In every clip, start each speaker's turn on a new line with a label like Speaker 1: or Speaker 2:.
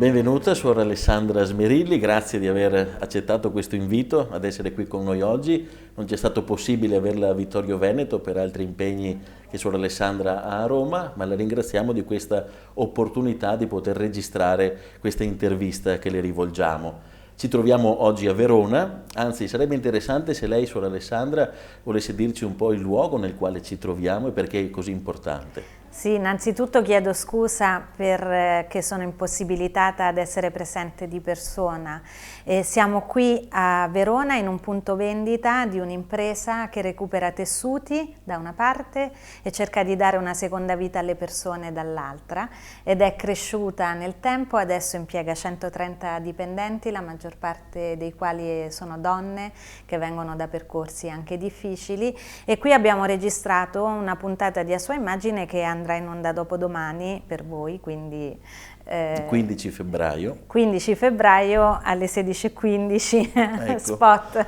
Speaker 1: Benvenuta, suor Alessandra Smerilli, grazie di aver accettato questo invito ad essere qui con noi oggi. Non c'è stato possibile averla a Vittorio Veneto per altri impegni che suor Alessandra ha a Roma, ma la ringraziamo di questa opportunità di poter registrare questa intervista che le rivolgiamo. Ci troviamo oggi a Verona, anzi sarebbe interessante se lei, suor Alessandra, volesse dirci un po' il luogo nel quale ci troviamo e perché è così importante.
Speaker 2: Sì, innanzitutto chiedo scusa perché sono impossibilitata ad essere presente di persona. Siamo qui a Verona in un punto vendita di un'impresa che recupera tessuti da una parte e cerca di dare una seconda vita alle persone dall'altra, ed è cresciuta nel tempo, adesso impiega 130 dipendenti, la maggior parte dei quali sono donne che vengono da percorsi anche difficili, e qui abbiamo registrato una puntata di A Sua Immagine che andrà in onda dopodomani per voi, quindi
Speaker 1: 15 febbraio.
Speaker 2: 15 febbraio alle 16:15,
Speaker 1: Ecco.
Speaker 2: Spot.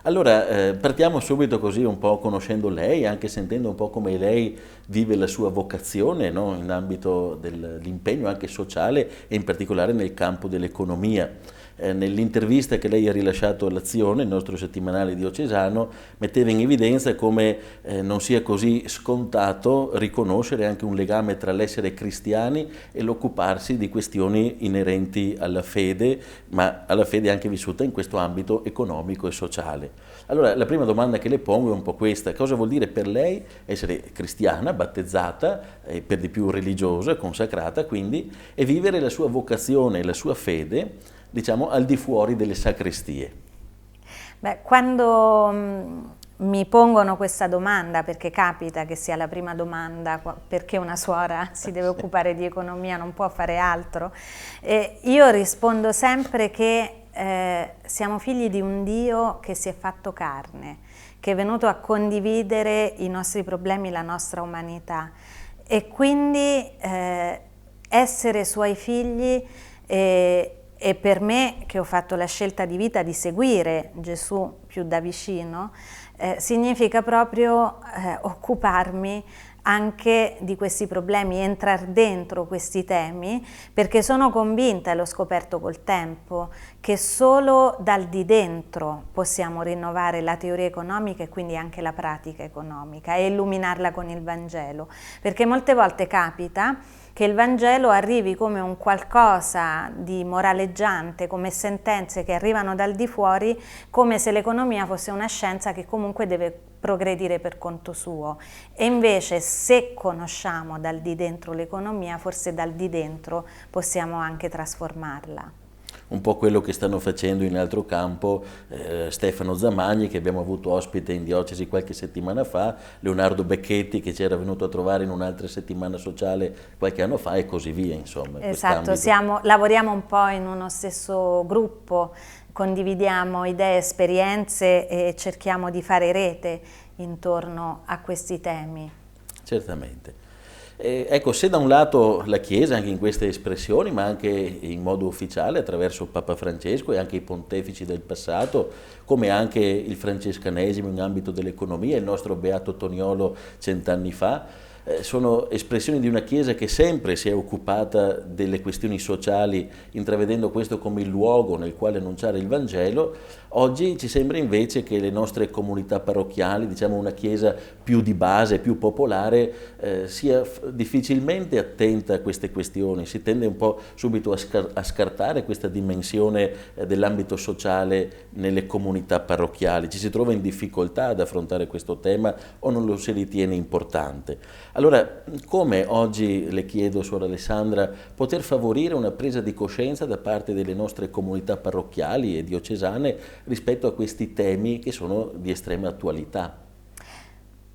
Speaker 1: Allora, partiamo subito così un po' conoscendo lei, anche sentendo un po' come lei vive la sua vocazione, no? In ambito dell'impegno anche sociale e in particolare nel campo dell'economia. Nell'intervista che lei ha rilasciato all'Azione, il nostro settimanale diocesano, metteva in evidenza come non sia così scontato riconoscere anche un legame tra l'essere cristiani e l'occuparsi di questioni inerenti alla fede, ma alla fede anche vissuta in questo ambito economico e sociale. Allora, la prima domanda che le pongo è un po' questa: cosa vuol dire per lei essere cristiana, battezzata, per di più religiosa, consacrata quindi, e vivere la sua vocazione e la sua fede, diciamo, al di fuori delle sacrestie?
Speaker 2: Beh, quando mi pongono questa domanda, perché capita che sia la prima domanda, perché una suora si deve occupare di economia, non può fare altro, io rispondo sempre che siamo figli di un Dio che si è fatto carne, che è venuto a condividere i nostri problemi, la nostra umanità, e quindi essere suoi figli e per me, che ho fatto la scelta di vita di seguire Gesù più da vicino, significa proprio occuparmi anche di questi problemi, entrare dentro questi temi, perché sono convinta, e l'ho scoperto col tempo, che solo dal di dentro possiamo rinnovare la teoria economica e quindi anche la pratica economica e illuminarla con il Vangelo, perché molte volte capita che il Vangelo arrivi come un qualcosa di moraleggiante, come sentenze che arrivano dal di fuori, come se l'economia fosse una scienza che comunque deve progredire per conto suo. E invece, se conosciamo dal di dentro l'economia, forse dal di dentro possiamo anche trasformarla.
Speaker 1: Un po' quello che stanno facendo in altro campo Stefano Zamagni, che abbiamo avuto ospite in diocesi qualche settimana fa, Leonardo Becchetti, che ci era venuto a trovare in un'altra settimana sociale qualche anno fa, e così via, insomma.
Speaker 2: Esatto, lavoriamo un po' in uno stesso gruppo, condividiamo idee, esperienze e cerchiamo di fare rete intorno a questi temi.
Speaker 1: Certamente. Ecco, se da un lato la Chiesa, anche in queste espressioni, ma anche in modo ufficiale attraverso Papa Francesco e anche i pontefici del passato, come anche il francescanesimo in ambito dell'economia, il nostro Beato Toniolo 100 anni fa, sono espressioni di una Chiesa che sempre si è occupata delle questioni sociali, intravedendo questo come il luogo nel quale annunciare il Vangelo. Oggi ci sembra invece che le nostre comunità parrocchiali, diciamo una Chiesa più di base, più popolare, sia difficilmente attenta a queste questioni. Si tende un po' subito a scartare questa dimensione dell'ambito sociale nelle comunità parrocchiali. Ci si trova in difficoltà ad affrontare questo tema o non lo si ritiene importante. Allora, come oggi, le chiedo, suor Alessandra, poter favorire una presa di coscienza da parte delle nostre comunità parrocchiali e diocesane rispetto a questi temi che sono di estrema attualità?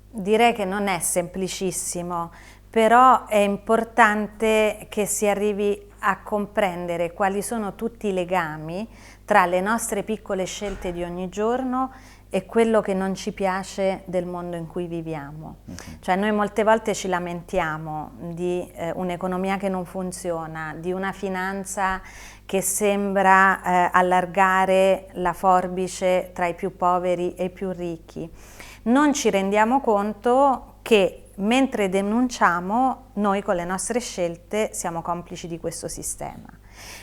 Speaker 2: Direi che non è semplicissimo, però è importante che si arrivi a comprendere quali sono tutti i legami tra le nostre piccole scelte di ogni giorno e quello che non ci piace del mondo in cui viviamo. Cioè noi molte volte ci lamentiamo di un'economia che non funziona, di una finanza che sembra allargare la forbice tra i più poveri e i più ricchi. Non ci rendiamo conto che mentre denunciamo, noi con le nostre scelte siamo complici di questo sistema.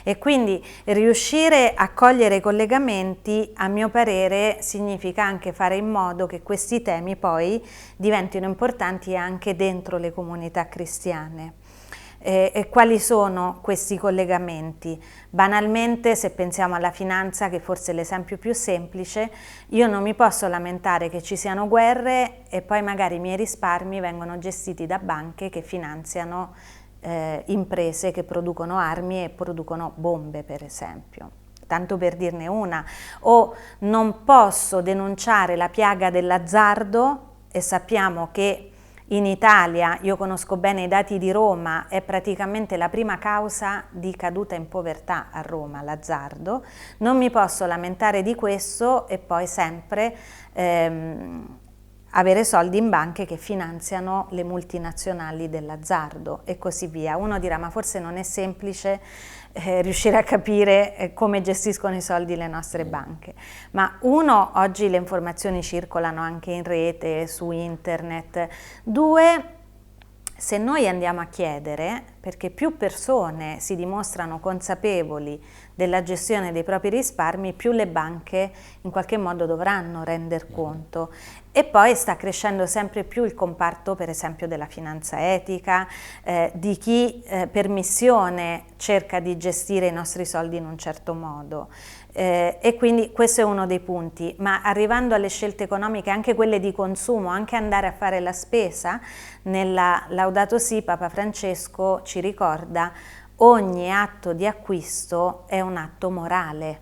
Speaker 2: E quindi riuscire a cogliere i collegamenti, a mio parere, significa anche fare in modo che questi temi poi diventino importanti anche dentro le comunità cristiane. E quali sono questi collegamenti? Banalmente, se pensiamo alla finanza, che forse è l'esempio più semplice, io non mi posso lamentare che ci siano guerre e poi magari i miei risparmi vengono gestiti da banche che finanziano imprese che producono armi e producono bombe, per esempio. Tanto per dirne una. O non posso denunciare la piaga dell'azzardo, e sappiamo che in Italia, io conosco bene i dati di Roma, è praticamente la prima causa di caduta in povertà a Roma, l'azzardo. Non mi posso lamentare di questo e poi sempre avere soldi in banche che finanziano le multinazionali dell'azzardo e così via. Uno dirà, ma forse non è semplice riuscire a capire come gestiscono i soldi le nostre banche. Ma uno, oggi le informazioni circolano anche in rete, su internet. Due, se noi andiamo a chiedere, perché più persone si dimostrano consapevoli della gestione dei propri risparmi, più le banche in qualche modo dovranno render conto. E poi sta crescendo sempre più il comparto, per esempio, della finanza etica, di chi per missione cerca di gestire i nostri soldi in un certo modo. E quindi questo è uno dei punti, ma arrivando alle scelte economiche, anche quelle di consumo, anche andare a fare la spesa, nella Laudato Si Papa Francesco ci ricorda: ogni atto di acquisto è un atto morale.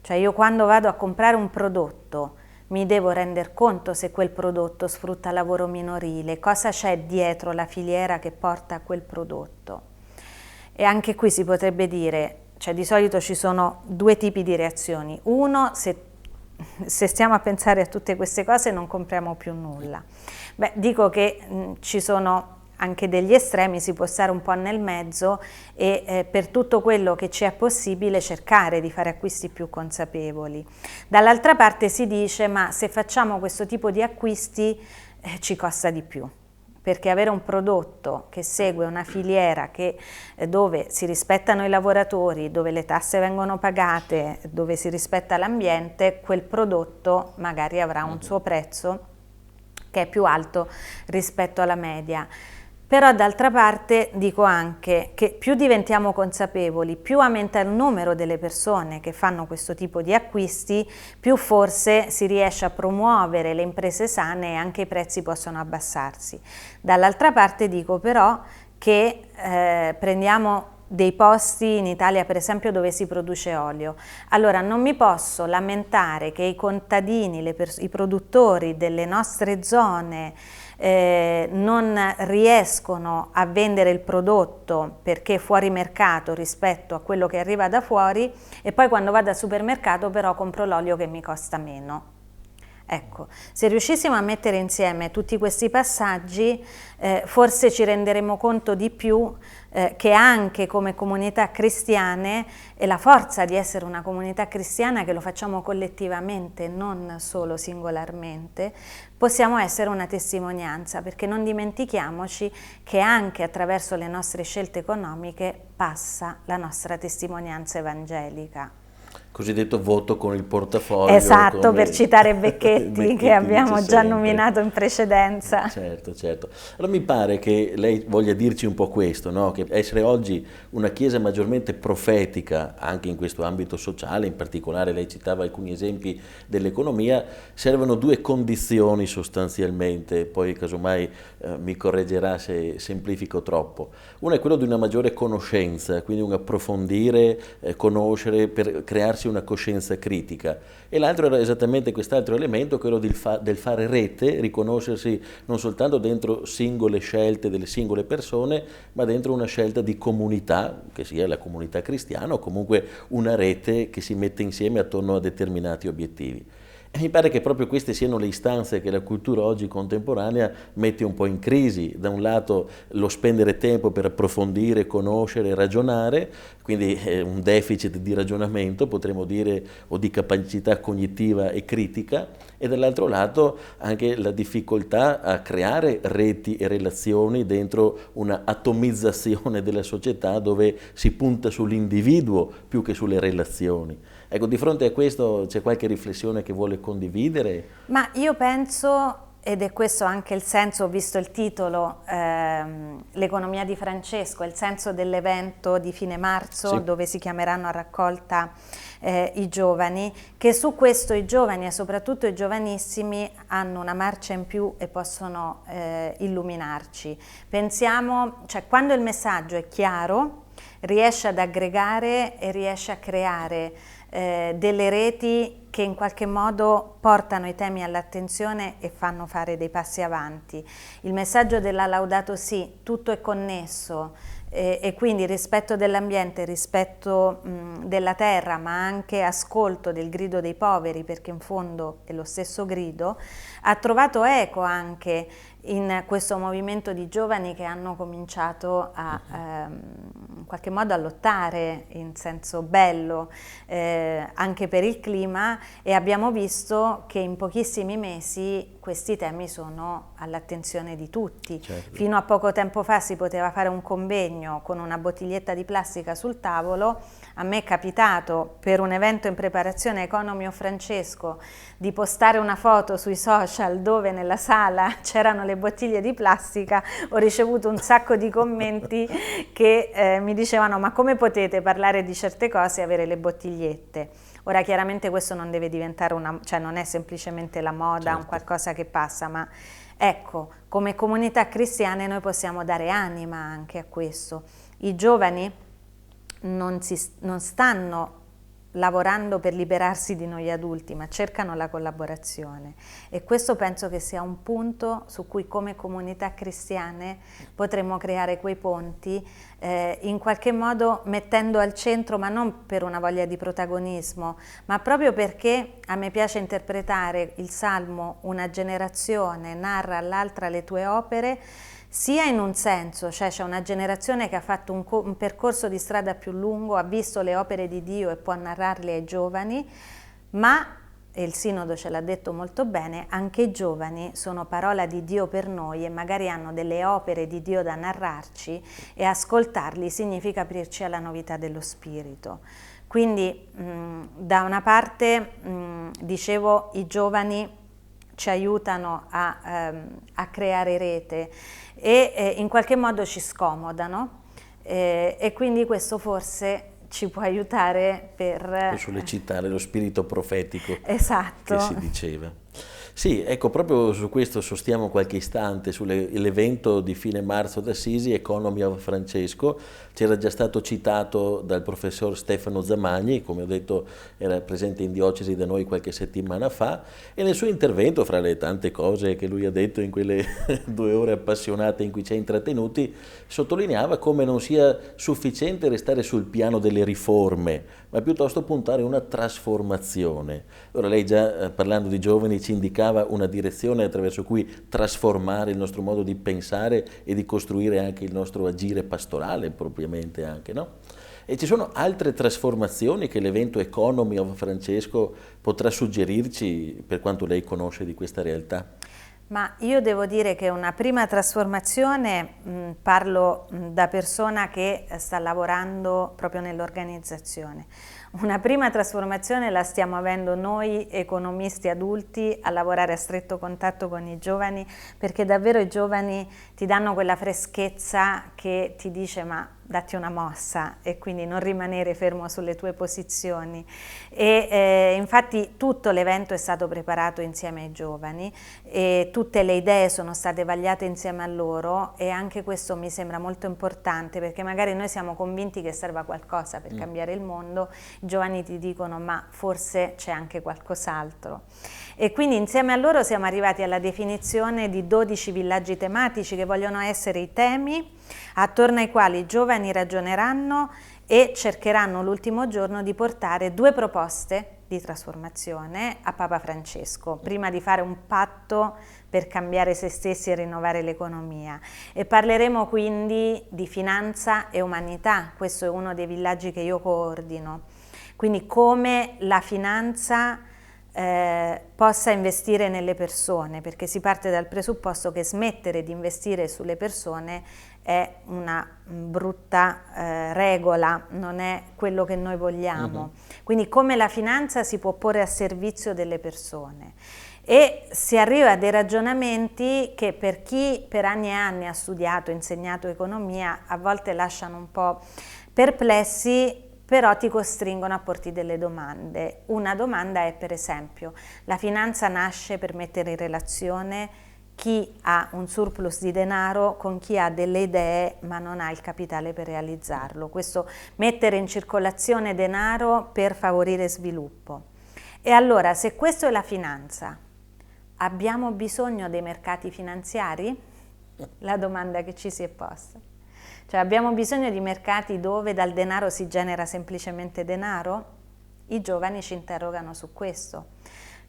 Speaker 2: Cioè io quando vado a comprare un prodotto mi devo rendere conto se quel prodotto sfrutta lavoro minorile, cosa c'è dietro la filiera che porta a quel prodotto. E anche qui si potrebbe dire, cioè di solito ci sono due tipi di reazioni. Uno, se stiamo a pensare a tutte queste cose non compriamo più nulla. Beh, dico che ci sono anche degli estremi, si può stare un po' nel mezzo e per tutto quello che ci è possibile cercare di fare acquisti più consapevoli. Dall'altra parte si dice, ma se facciamo questo tipo di acquisti ci costa di più, perché avere un prodotto che segue una filiera dove si rispettano i lavoratori, dove le tasse vengono pagate, dove si rispetta l'ambiente, quel prodotto magari avrà un suo prezzo che è più alto rispetto alla media. Però d'altra parte dico anche che più diventiamo consapevoli, più aumenta il numero delle persone che fanno questo tipo di acquisti, più forse si riesce a promuovere le imprese sane e anche i prezzi possono abbassarsi. Dall'altra parte dico però che prendiamo dei posti in Italia, per esempio, dove si produce olio. Allora non mi posso lamentare che i contadini, i produttori delle nostre zone non riescono a vendere il prodotto perché è fuori mercato rispetto a quello che arriva da fuori, e poi quando vado al supermercato però compro l'olio che mi costa meno. Ecco, se riuscissimo a mettere insieme tutti questi passaggi, forse ci renderemo conto di più che anche come comunità cristiane, e la forza di essere una comunità cristiana che lo facciamo collettivamente, non solo singolarmente, possiamo essere una testimonianza, perché non dimentichiamoci che anche attraverso le nostre scelte economiche passa la nostra testimonianza evangelica.
Speaker 1: Cosiddetto voto con il portafoglio.
Speaker 2: Esatto, per citare Becchetti che abbiamo già nominato in precedenza.
Speaker 1: Certo, certo. Allora mi pare che lei voglia dirci un po' questo, no? Che essere oggi una Chiesa maggiormente profetica, anche in questo ambito sociale, in particolare lei citava alcuni esempi dell'economia, servono due condizioni sostanzialmente, poi casomai mi correggerà se semplifico troppo. Una è quella di una maggiore conoscenza, quindi un approfondire, conoscere per crearsi una coscienza critica, e l'altro era esattamente quest'altro elemento, quello del fare rete, riconoscersi non soltanto dentro singole scelte delle singole persone, ma dentro una scelta di comunità, che sia la comunità cristiana o comunque una rete che si mette insieme attorno a determinati obiettivi. E mi pare che proprio queste siano le istanze che la cultura oggi contemporanea mette un po' in crisi. Da un lato lo spendere tempo per approfondire, conoscere, ragionare, quindi un deficit di ragionamento, potremmo dire, o di capacità cognitiva e critica, e dall'altro lato anche la difficoltà a creare reti e relazioni dentro una atomizzazione della società dove si punta sull'individuo più che sulle relazioni. Ecco, di fronte a questo c'è qualche riflessione che vuole condividere?
Speaker 2: Ma io penso, ed è questo anche il senso, ho visto il titolo, l'economia di Francesco, il senso dell'evento di fine marzo,
Speaker 1: Sì.
Speaker 2: dove si chiameranno a raccolta i giovani, che su questo i giovani e soprattutto i giovanissimi hanno una marcia in più e possono illuminarci. Pensiamo, cioè quando il messaggio è chiaro, riesce ad aggregare e riesce a creare delle reti che in qualche modo portano i temi all'attenzione e fanno fare dei passi avanti. Il messaggio della Laudato Si, tutto è connesso, e quindi rispetto dell'ambiente, rispetto della terra, ma anche ascolto del grido dei poveri, perché in fondo è lo stesso grido, ha trovato eco anche in questo movimento di giovani che hanno cominciato a in qualche modo a lottare in senso bello anche per il clima, e abbiamo visto che in pochissimi mesi questi temi sono all'attenzione di tutti.
Speaker 1: Certo.
Speaker 2: Fino a poco tempo fa si poteva fare un convegno con una bottiglietta di plastica sul tavolo. A me è capitato per un evento in preparazione Economy of Francesco di postare una foto sui social dove nella sala c'erano le bottiglie di plastica. Ho ricevuto un sacco di commenti che mi dicevano: ma come potete parlare di certe cose e avere le bottigliette? Ora chiaramente questo non deve diventare cioè non è semplicemente la moda,
Speaker 1: certo,
Speaker 2: un qualcosa che passa, ma ecco, come comunità cristiane noi possiamo dare anima anche a questo. I giovani non stanno lavorando per liberarsi di noi adulti, ma cercano la collaborazione, e questo penso che sia un punto su cui come comunità cristiane potremmo creare quei ponti, in qualche modo mettendo al centro, ma non per una voglia di protagonismo, ma proprio perché a me piace interpretare il Salmo: una generazione narra all'altra le tue opere, sia in un senso, cioè c'è una generazione che ha fatto un percorso di strada più lungo, ha visto le opere di Dio e può narrarle ai giovani, ma, e il Sinodo ce l'ha detto molto bene, anche i giovani sono parola di Dio per noi e magari hanno delle opere di Dio da narrarci, e ascoltarli significa aprirci alla novità dello spirito. Quindi da una parte, dicevo, i giovani ci aiutano a creare rete e in qualche modo ci scomodano, e quindi questo forse ci può aiutare per
Speaker 1: sollecitare lo spirito profetico,
Speaker 2: esatto,
Speaker 1: che si diceva. Sì, ecco, proprio su questo sostiamo qualche istante, sull'evento di fine marzo d'Assisi, Economy of Francesco. C'era già stato citato dal professor Stefano Zamagni, come ho detto era presente in diocesi da noi qualche settimana fa, e nel suo intervento, fra le tante cose che lui ha detto in quelle 2 ore appassionate in cui ci ha intrattenuti, sottolineava come non sia sufficiente restare sul piano delle riforme, ma piuttosto puntare a una trasformazione. Ora lei già parlando di giovani ci indicava una direzione attraverso cui trasformare il nostro modo di pensare e di costruire anche il nostro agire pastorale propriamente anche, no? E ci sono altre trasformazioni che l'evento Economy of Francesco potrà suggerirci per quanto lei conosce di questa realtà?
Speaker 2: Ma io devo dire che una prima trasformazione, parlo da persona che sta lavorando proprio nell'organizzazione, una prima trasformazione la stiamo avendo noi economisti adulti a lavorare a stretto contatto con i giovani, perché davvero i giovani ti danno quella freschezza che ti dice: ma datti una mossa, e quindi non rimanere fermo sulle tue posizioni. E infatti tutto l'evento è stato preparato insieme ai giovani e tutte le idee sono state vagliate insieme a loro, e anche questo mi sembra molto importante, perché magari noi siamo convinti che serva qualcosa per cambiare il mondo, i giovani ti dicono: ma forse c'è anche qualcos'altro. E quindi insieme a loro siamo arrivati alla definizione di 12 villaggi tematici che vogliono essere i temi attorno ai quali i giovani ragioneranno e cercheranno l'ultimo giorno di portare 2 proposte di trasformazione a Papa Francesco, prima di fare un patto per cambiare se stessi e rinnovare l'economia. E parleremo quindi di finanza e umanità, questo è uno dei villaggi che io coordino, quindi come la finanza possa investire nelle persone, perché si parte dal presupposto che smettere di investire sulle persone è una brutta regola, non è quello che noi vogliamo. Quindi come la finanza si può porre a servizio delle persone. E si arriva a dei ragionamenti che per chi per anni e anni ha studiato, insegnato economia, a volte lasciano un po' perplessi, però ti costringono a porti delle domande. Una domanda è, per esempio, la finanza nasce per mettere in relazione chi ha un surplus di denaro con chi ha delle idee ma non ha il capitale per realizzarlo. Questo mettere in circolazione denaro per favorire sviluppo. E allora, se questo è la finanza, abbiamo bisogno dei mercati finanziari? La domanda che ci si è posta. Cioè, abbiamo bisogno di mercati dove dal denaro si genera semplicemente denaro? I giovani ci interrogano su questo.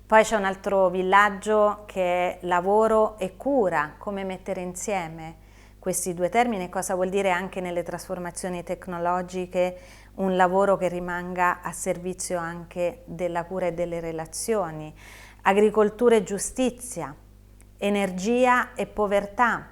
Speaker 2: Poi c'è un altro villaggio che è lavoro e cura, come mettere insieme questi 2 termini, cosa vuol dire anche nelle trasformazioni tecnologiche un lavoro che rimanga a servizio anche della cura e delle relazioni, agricoltura e giustizia, energia e povertà,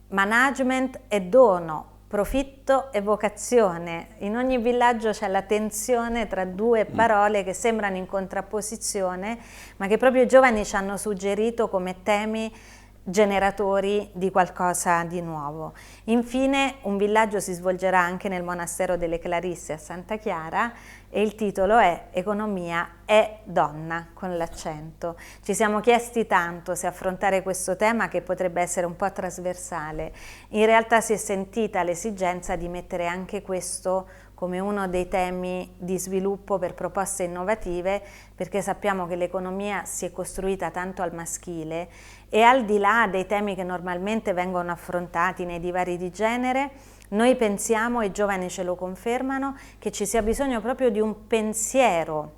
Speaker 2: management e dono, profitto e vocazione. In ogni villaggio c'è la tensione tra 2 parole che sembrano in contrapposizione, ma che proprio i giovani ci hanno suggerito come temi generatori di qualcosa di nuovo. Infine, un villaggio si svolgerà anche nel monastero delle Clarisse a Santa Chiara e il titolo è Economia e donna, con l'accento. Ci siamo chiesti tanto se affrontare questo tema, che potrebbe essere un po' trasversale. In realtà si è sentita l'esigenza di mettere anche questo come uno dei temi di sviluppo per proposte innovative, perché sappiamo che l'economia si è costruita tanto al maschile e al di là dei temi che normalmente vengono affrontati nei divari di genere, noi pensiamo, e i giovani ce lo confermano, che ci sia bisogno proprio di un pensiero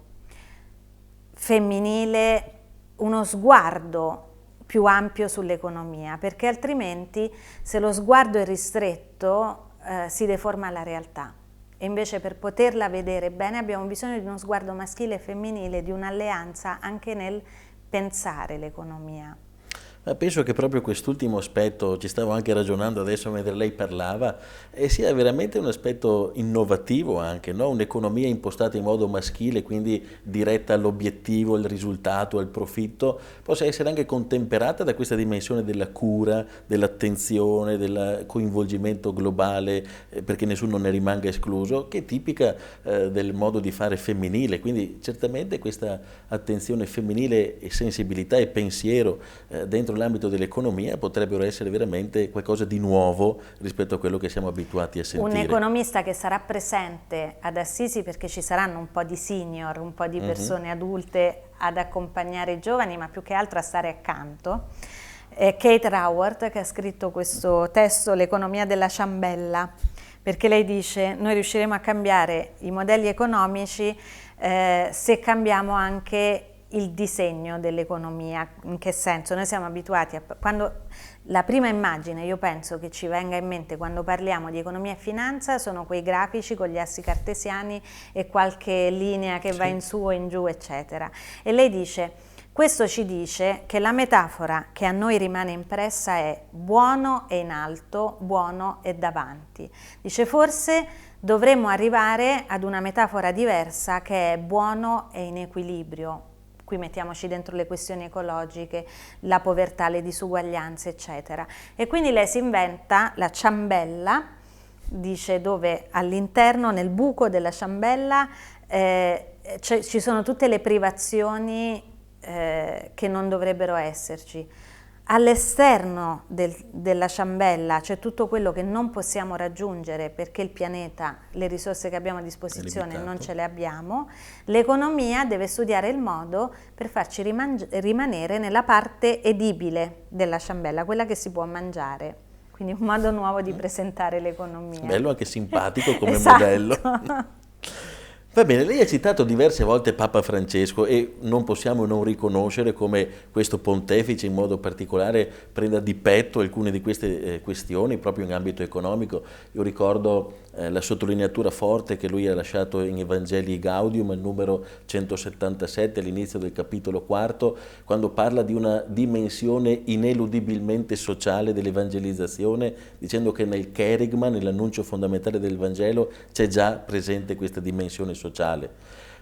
Speaker 2: femminile, uno sguardo più ampio sull'economia, perché altrimenti se lo sguardo è ristretto si deforma la realtà. E invece per poterla vedere bene abbiamo bisogno di uno sguardo maschile e femminile, di un'alleanza anche nel pensare l'economia.
Speaker 1: Ma penso che proprio quest'ultimo aspetto, ci stavo anche ragionando adesso mentre lei parlava, sia veramente un aspetto innovativo anche, no? Un'economia impostata in modo maschile, quindi diretta all'obiettivo, al risultato, al profitto, possa essere anche contemperata da questa dimensione della cura, dell'attenzione, del coinvolgimento globale, perché nessuno ne rimanga escluso, che è tipica del modo di fare femminile. Quindi certamente questa attenzione femminile e sensibilità e pensiero dentro l'ambito dell'economia potrebbero essere veramente qualcosa di nuovo rispetto a quello che siamo abituati a sentire.
Speaker 2: Un economista che sarà presente ad Assisi, perché ci saranno un po' di senior, un po' di persone adulte ad accompagnare i giovani, ma più che altro a stare accanto, è Kate Raworth, che ha scritto questo testo, L'economia della ciambella, perché lei dice: noi riusciremo a cambiare i modelli economici se cambiamo anche il disegno dell'economia. In che senso? Noi siamo abituati a, quando la prima immagine, io penso, che ci venga in mente quando parliamo di economia e finanza sono quei grafici con gli assi cartesiani e qualche linea che va in su o in giù, eccetera. E lei dice: questo ci dice che la metafora che a noi rimane impressa è buono è in alto, buono è davanti. Dice: forse dovremmo arrivare ad una metafora diversa che è buono è in equilibrio. Qui mettiamoci dentro le questioni ecologiche, la povertà, le disuguaglianze, eccetera. E quindi lei si inventa la ciambella, dice, dove all'interno, nel buco della ciambella, ci sono tutte le privazioni che non dovrebbero esserci. All'esterno della ciambella c'è tutto quello che non possiamo raggiungere perché il pianeta, le risorse che abbiamo a disposizione non ce le abbiamo. L'economia deve studiare il modo per farci rimanere nella parte edibile della ciambella, quella che si può mangiare. Quindi un modo nuovo di presentare l'economia.
Speaker 1: Bello, anche simpatico come
Speaker 2: Esatto.
Speaker 1: modello. Va bene, lei ha citato diverse volte Papa Francesco e non possiamo non riconoscere come questo pontefice in modo particolare prenda di petto alcune di queste questioni proprio in ambito economico. Io ricordo la sottolineatura forte che lui ha lasciato in Evangelii Gaudium, al numero 177, all'inizio del capitolo quarto, quando parla di una dimensione ineludibilmente sociale dell'evangelizzazione, dicendo che nel kerygma, nell'annuncio fondamentale del Vangelo, c'è già presente questa dimensione sociale.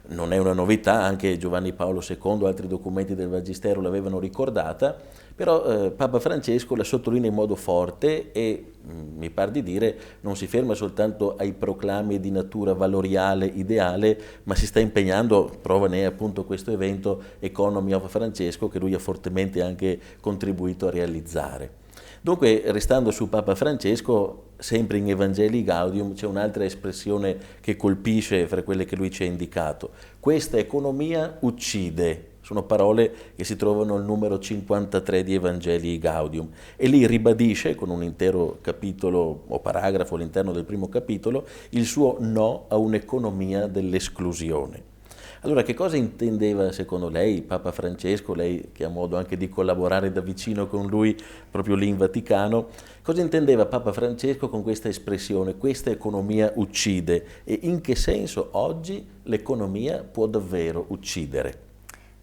Speaker 1: Non è una novità, anche Giovanni Paolo II, altri documenti del Magistero l'avevano ricordata, però Papa Francesco la sottolinea in modo forte e, mi par di dire, non si ferma soltanto ai proclami di natura valoriale, ideale, ma si sta impegnando, prova ne è appunto questo evento Economy of Francesco, che lui ha fortemente anche contribuito a realizzare. Dunque, restando su Papa Francesco, sempre in Evangelii Gaudium c'è un'altra espressione che colpisce fra quelle che lui ci ha indicato. Questa economia uccide. Sono parole che si trovano al numero 53 di Evangelii Gaudium e lì ribadisce con un intero capitolo o paragrafo all'interno del primo capitolo il suo no a un'economia dell'esclusione. Allora, che cosa intendeva secondo lei Papa Francesco, lei che ha modo anche di collaborare da vicino con lui proprio lì in Vaticano, cosa intendeva Papa Francesco con questa espressione, questa economia uccide, e in che senso oggi l'economia può davvero uccidere?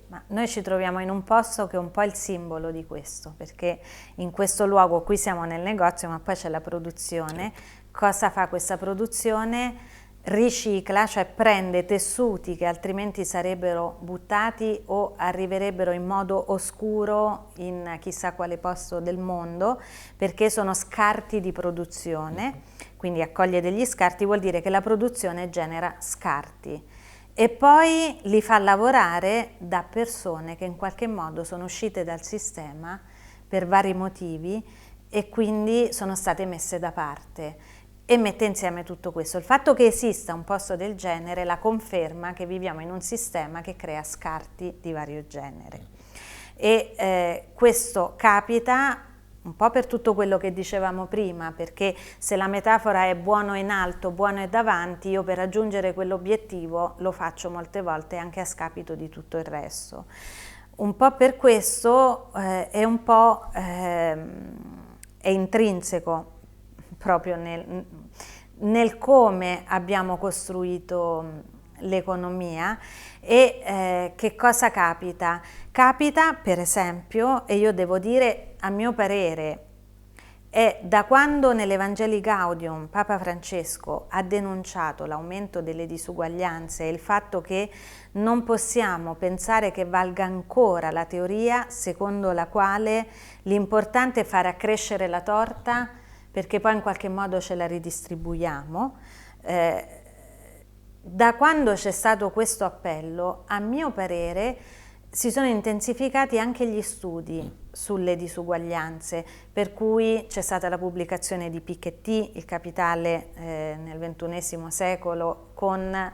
Speaker 2: Ma noi ci troviamo in un posto che è un po' il simbolo di questo, perché in questo luogo, qui siamo nel negozio, ma poi c'è la produzione. Cosa fa questa produzione? Ricicla, cioè prende tessuti che altrimenti sarebbero buttati o arriverebbero in modo oscuro in chissà quale posto del mondo, perché sono scarti di produzione, quindi accoglie degli scarti, vuol dire che la produzione genera scarti e poi li fa lavorare da persone che in qualche modo sono uscite dal sistema per vari motivi e quindi sono state messe da parte. E mette insieme tutto questo. Il fatto che esista un posto del genere la conferma che viviamo in un sistema che crea scarti di vario genere. E questo capita un po' per tutto quello che dicevamo prima, perché se la metafora è buono in alto, buono è davanti, io per raggiungere quell'obiettivo lo faccio molte volte anche a scapito di tutto il resto. Un po' per questo è un po' è intrinseco proprio nel come abbiamo costruito l'economia e che cosa capita? Capita, per esempio, e io devo dire, a mio parere, è da quando nell'Evangelii Gaudium Papa Francesco ha denunciato l'aumento delle disuguaglianze e il fatto che non possiamo pensare che valga ancora la teoria secondo la quale l'importante è fare accrescere la torta perché poi in qualche modo ce la ridistribuiamo. Da quando c'è stato questo appello, a mio parere, si sono intensificati anche gli studi sulle disuguaglianze, per cui c'è stata la pubblicazione di Piketty, Il Capitale nel XXI secolo, con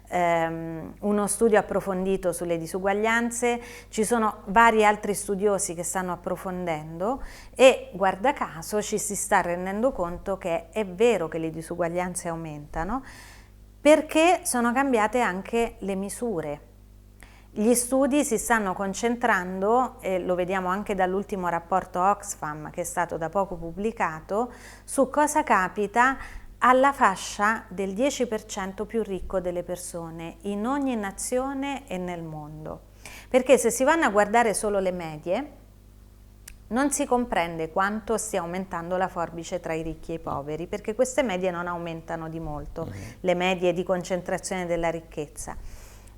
Speaker 2: uno studio approfondito sulle disuguaglianze. Ci sono vari altri studiosi che stanno approfondendo e guarda caso ci si sta rendendo conto che è vero che le disuguaglianze aumentano perché sono cambiate anche le misure. Gli studi si stanno concentrando, e lo vediamo anche dall'ultimo rapporto Oxfam che è stato da poco pubblicato, su cosa capita alla fascia del 10% più ricco delle persone in ogni nazione e nel mondo. Perché se si vanno a guardare solo le medie, non si comprende quanto stia aumentando la forbice tra i ricchi e i poveri, perché queste medie non aumentano di molto, le medie di concentrazione della ricchezza.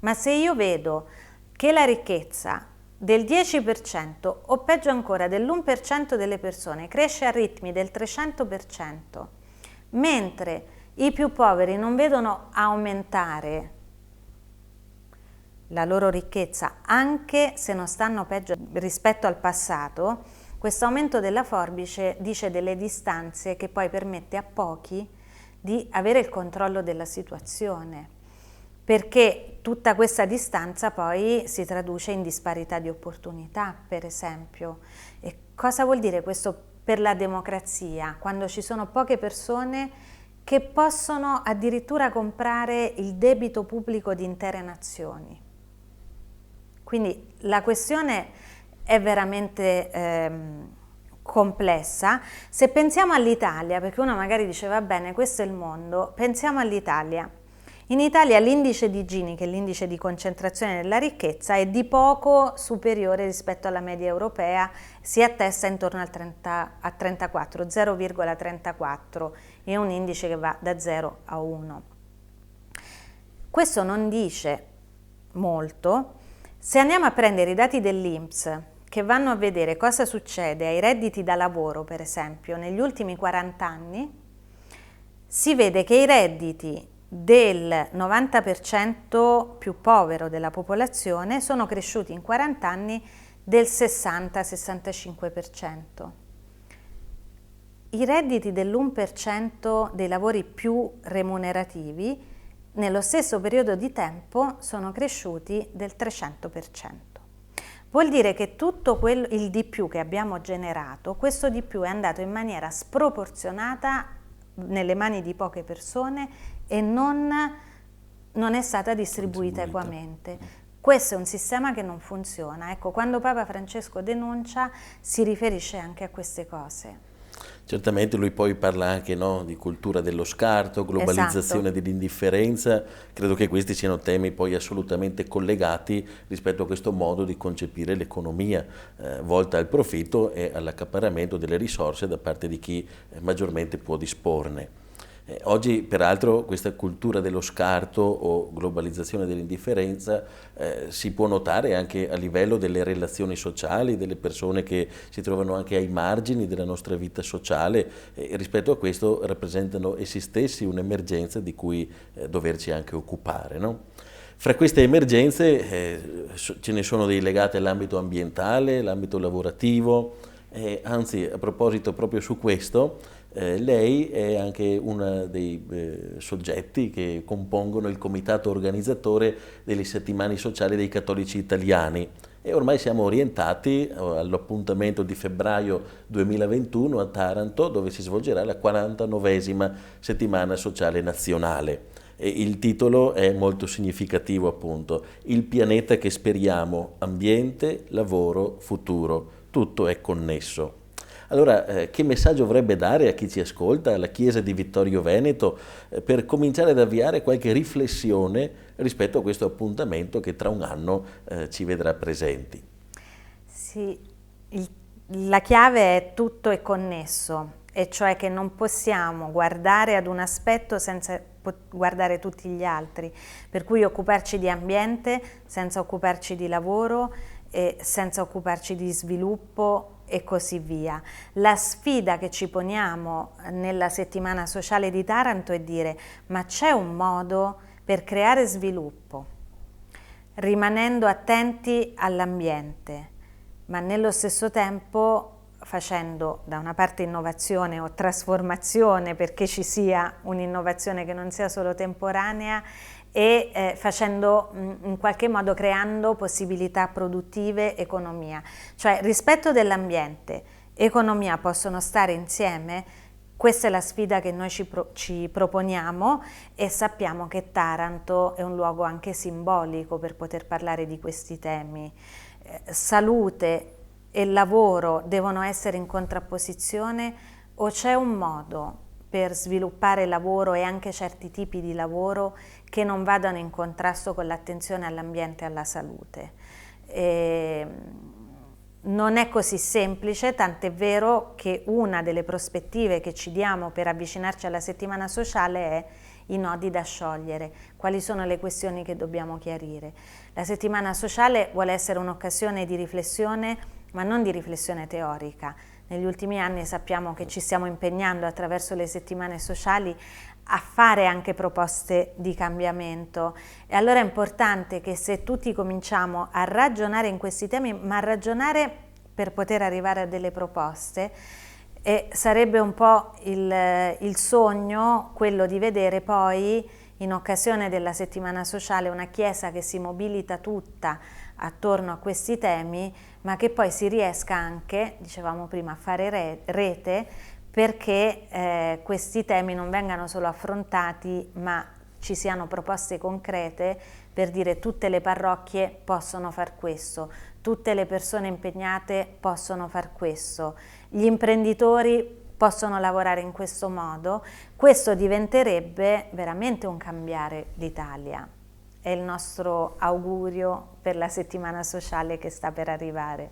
Speaker 2: Ma se io vedo che la ricchezza del 10% o peggio ancora dell'1% delle persone cresce a ritmi del 300%, mentre i più poveri non vedono aumentare la loro ricchezza, anche se non stanno peggio rispetto al passato, questo aumento della forbice dice delle distanze che poi permette a pochi di avere il controllo della situazione, perché tutta questa distanza poi si traduce in disparità di opportunità, per esempio. E cosa vuol dire questo per la democrazia, quando ci sono poche persone che possono addirittura comprare il debito pubblico di intere nazioni. Quindi la questione è veramente complessa. Se pensiamo all'Italia, perché uno magari dice va bene, questo è il mondo, pensiamo all'Italia. In Italia l'indice di Gini, che è l'indice di concentrazione della ricchezza, è di poco superiore rispetto alla media europea, si attesta intorno al 34, 0,34, è un indice che va da 0 a 1. Questo non dice molto. Se andiamo a prendere i dati dell'INPS, che vanno a vedere cosa succede ai redditi da lavoro, per esempio, negli ultimi 40 anni, si vede che i redditi del 90% più povero della popolazione sono cresciuti in 40 anni del 60-65%. I redditi dell'1% dei lavori più remunerativi nello stesso periodo di tempo sono cresciuti del 300%. Vuol dire che tutto il di più che abbiamo generato, questo di più è andato in maniera sproporzionata nelle mani di poche persone e non è stata distribuita equamente. Questo è un sistema che non funziona. Ecco, quando Papa Francesco denuncia si riferisce anche a queste cose.
Speaker 1: Certamente lui poi parla anche, no, di cultura dello scarto, globalizzazione dell'indifferenza, credo che questi siano temi poi assolutamente collegati rispetto a questo modo di concepire l'economia, volta al profitto e all'accaparramento delle risorse da parte di chi maggiormente può disporne. Oggi peraltro questa cultura dello scarto o globalizzazione dell'indifferenza si può notare anche a livello delle relazioni sociali, delle persone che si trovano anche ai margini della nostra vita sociale e rispetto a questo rappresentano essi stessi un'emergenza di cui doverci anche occupare, no? Fra queste emergenze ce ne sono dei legate all'ambito ambientale, l'ambito lavorativo, anzi a proposito proprio su questo, lei è anche uno dei soggetti che compongono il comitato organizzatore delle settimane sociali dei cattolici italiani e ormai siamo orientati all'appuntamento di febbraio 2021 a Taranto, dove si svolgerà la 49esima settimana sociale nazionale. E il titolo è molto significativo, appunto: il pianeta che speriamo, ambiente, lavoro, futuro, tutto è connesso. Allora, che messaggio vorrebbe dare a chi ci ascolta, alla Chiesa di Vittorio Veneto, per cominciare ad avviare qualche riflessione rispetto a questo appuntamento che tra un anno ci vedrà presenti?
Speaker 2: Sì, la chiave è tutto è connesso, e cioè che non possiamo guardare ad un aspetto senza guardare tutti gli altri, per cui occuparci di ambiente senza occuparci di lavoro e senza occuparci di sviluppo e così via. La sfida che ci poniamo nella settimana sociale di Taranto è dire: ma c'è un modo per creare sviluppo, rimanendo attenti all'ambiente, ma nello stesso tempo facendo da una parte innovazione o trasformazione, perché ci sia un'innovazione che non sia solo temporanea, e facendo in qualche modo, creando possibilità produttive, economia. Cioè rispetto dell'ambiente, economia possono stare insieme. Questa è la sfida che noi ci proponiamo, e sappiamo che Taranto è un luogo anche simbolico per poter parlare di questi temi. Salute e lavoro devono essere in contrapposizione, o c'è un modo per sviluppare lavoro e anche certi tipi di lavoro che non vadano in contrasto con l'attenzione all'ambiente e alla salute? Non è così semplice, tant'è vero che una delle prospettive che ci diamo per avvicinarci alla settimana sociale è i nodi da sciogliere, quali sono le questioni che dobbiamo chiarire. La settimana sociale vuole essere un'occasione di riflessione, ma non di riflessione teorica. Negli ultimi anni sappiamo che ci stiamo impegnando attraverso le settimane sociali a fare anche proposte di cambiamento, e allora è importante che, se tutti cominciamo a ragionare in questi temi, ma a ragionare per poter arrivare a delle proposte, e sarebbe un po' il sogno quello di vedere poi in occasione della settimana sociale una Chiesa che si mobilita tutta attorno a questi temi, ma che poi si riesca anche, dicevamo prima, a fare rete perché questi temi non vengano solo affrontati, ma ci siano proposte concrete per dire tutte le parrocchie possono far questo, tutte le persone impegnate possono far questo, gli imprenditori possono lavorare in questo modo. Questo diventerebbe veramente un cambiare l'Italia. È il nostro augurio per la settimana sociale che sta per arrivare.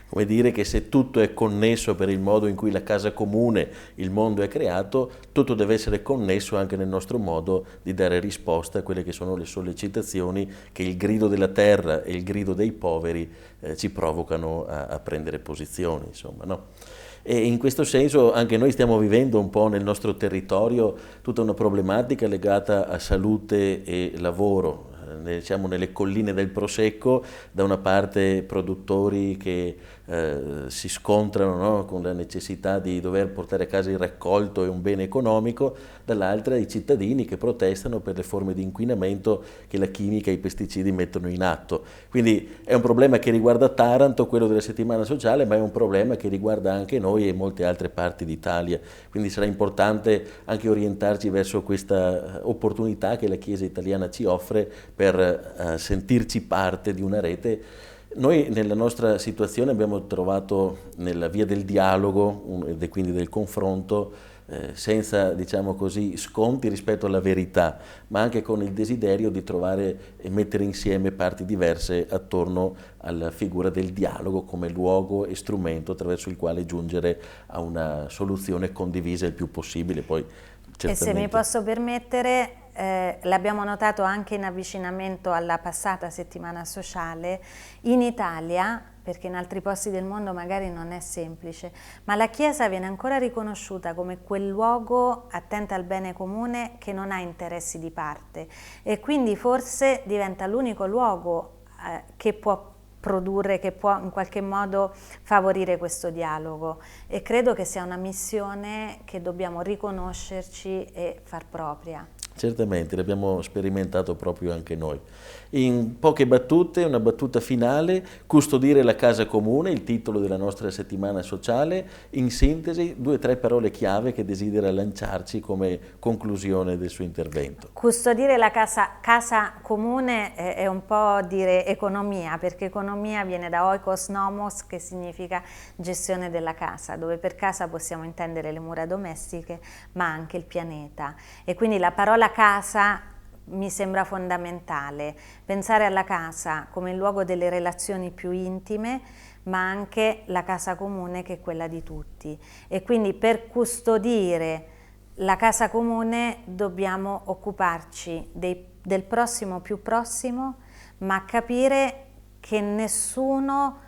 Speaker 1: Come dire che se tutto è connesso per il modo in cui la casa comune, il mondo è creato, tutto deve essere connesso anche nel nostro modo di dare risposta a quelle che sono le sollecitazioni che il grido della terra e il grido dei poveri ci provocano a prendere posizioni, insomma, no? E in questo senso anche noi stiamo vivendo un po' nel nostro territorio tutta una problematica legata a salute e lavoro. Diciamo nelle colline del Prosecco, da una parte produttori che si scontrano, no, con la necessità di dover portare a casa il raccolto e un bene economico, dall'altra i cittadini che protestano per le forme di inquinamento che la chimica e i pesticidi mettono in atto. Quindi è un problema che riguarda Taranto, quello della settimana sociale, ma è un problema che riguarda anche noi e molte altre parti d'Italia. Quindi sarà importante anche orientarci verso questa opportunità che la Chiesa italiana ci offre per sentirci parte di una rete. Noi nella nostra situazione abbiamo trovato nella via del dialogo e quindi del confronto senza, diciamo così, sconti rispetto alla verità, ma anche con il desiderio di trovare e mettere insieme parti diverse attorno alla figura del dialogo come luogo e strumento attraverso il quale giungere a una soluzione condivisa il più possibile. Poi, certamente...
Speaker 2: E se mi posso permettere, l'abbiamo notato anche in avvicinamento alla passata settimana sociale, in Italia, perché in altri posti del mondo magari non è semplice, ma la Chiesa viene ancora riconosciuta come quel luogo attenta al bene comune che non ha interessi di parte e quindi forse diventa l'unico luogo che può produrre, che può in qualche modo favorire questo dialogo, e credo che sia una missione che dobbiamo riconoscerci e far propria.
Speaker 1: Certamente, l'abbiamo sperimentato proprio anche noi. In poche battute, una battuta finale: custodire la casa comune, il titolo della nostra settimana sociale. In sintesi, 2 o 3 parole chiave che desidera lanciarci come conclusione del suo intervento.
Speaker 2: Custodire la casa comune è un po' dire economia, perché economia viene da oikos nomos, che significa gestione della casa, dove per casa possiamo intendere le mura domestiche, ma anche il pianeta. E quindi la parola casa mi sembra fondamentale, pensare alla casa come il luogo delle relazioni più intime, ma anche la casa comune che è quella di tutti. E quindi per custodire la casa comune dobbiamo occuparci del prossimo più prossimo, ma capire che nessuno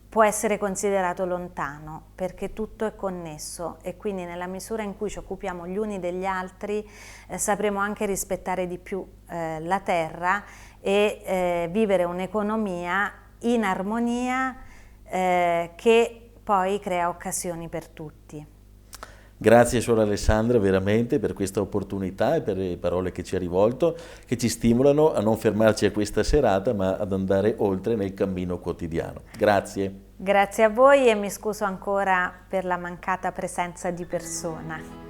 Speaker 2: può essere considerato lontano, perché tutto è connesso, e quindi nella misura in cui ci occupiamo gli uni degli altri sapremo anche rispettare di più la terra e vivere un'economia in armonia che poi crea occasioni per tutti.
Speaker 1: Grazie Suor Alessandra veramente per questa opportunità e per le parole che ci ha rivolto, che ci stimolano a non fermarci a questa serata, ma ad andare oltre nel cammino quotidiano. Grazie.
Speaker 2: Grazie a voi e mi scuso ancora per la mancata presenza di persona.